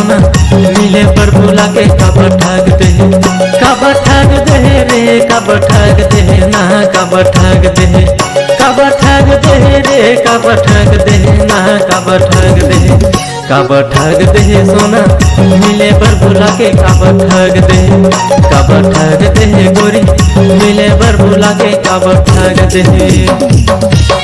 सोना मिले पर बुला के कब ठग दे रे कब ठग दे ना कब ठग दे कब ठग दे रे कब ठग दे ना कब ठग दे सोना मिले पर बुला के कब ठग दे गोरी मिले पर बुला के कब ठग दे।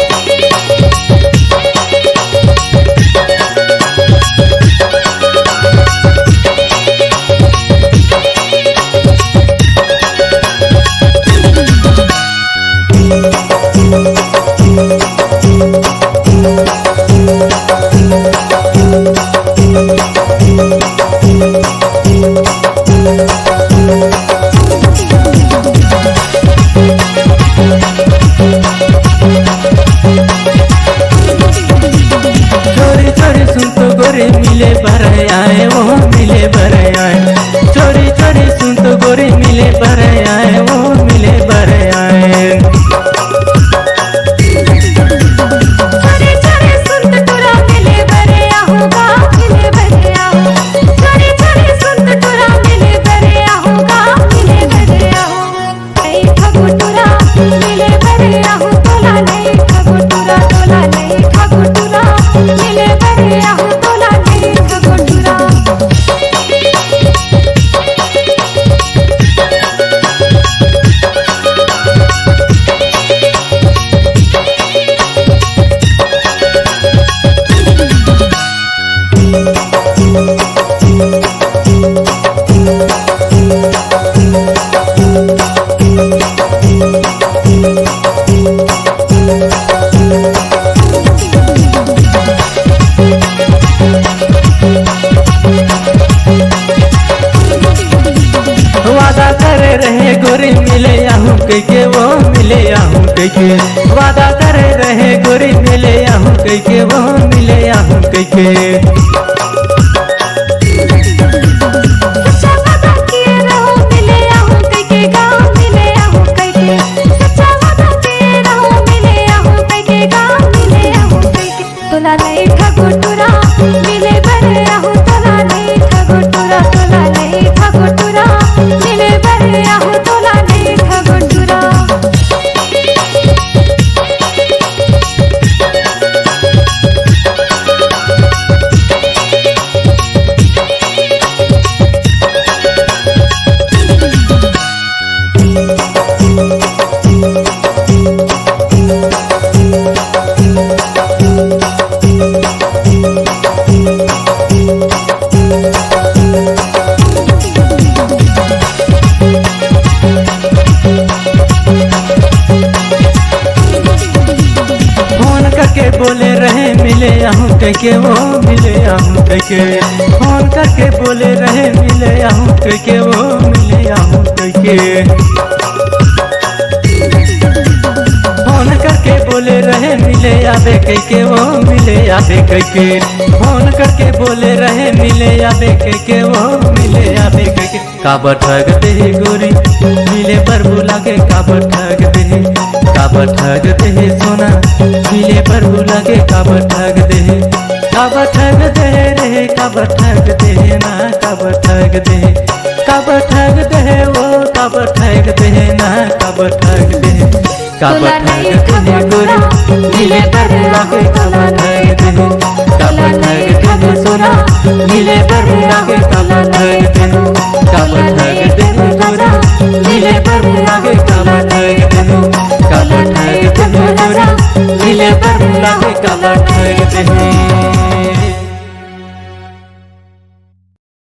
गोरी मिले भर आए वो मिले भर आए चोरी चोरी सुन तो गोरी मिले भर आए वो मिले भर आए चोरी चोरी सुन तो टुरा मिले भर आऊंगा मिले भर आऊं चोरी चोरी सुन तो टुरा मिले भर आऊंगा मिले भर आऊं नहीं ठगो टुरा मिले भर आऊं तोला नहीं ठगो टुरा मिले भर आऊं वादा करे रहे गोरी मिले आहूं के वो मिले आहूं के वादा करे रहे गोरी मिले आहूं के वो मिले आहूं के तोला नहीं ठगो टुरा मिले भर आऊं तोला नहीं ठगो टुरा मिले भर आऊं तोला नहीं ठगो टुरा। बोले रहे मिले आहूं के वो मिले आहूं के फोन करके बोले रहे मिले आहूं के वो मिले आहूं के फोन करके बोले रहे मिले आबे के वो मिले आबे के फोन करके बोले रहे मिले आबे के वो मिले आबे के काब ठग दे गोरी मिले पर बुला के काब ठग दे सोना मिले पर बुला के काब ठग दे रे काब ठग दे ना काब ठग दे वो काब ठग दे ना काब ठग दे गोरी मिले पर बुला के काब ठग दे सोना मिले पर बुला के काब ठग दे गोरी मिले पर बुला के काब ठग दे मिले पर बुला के काब ठग दे।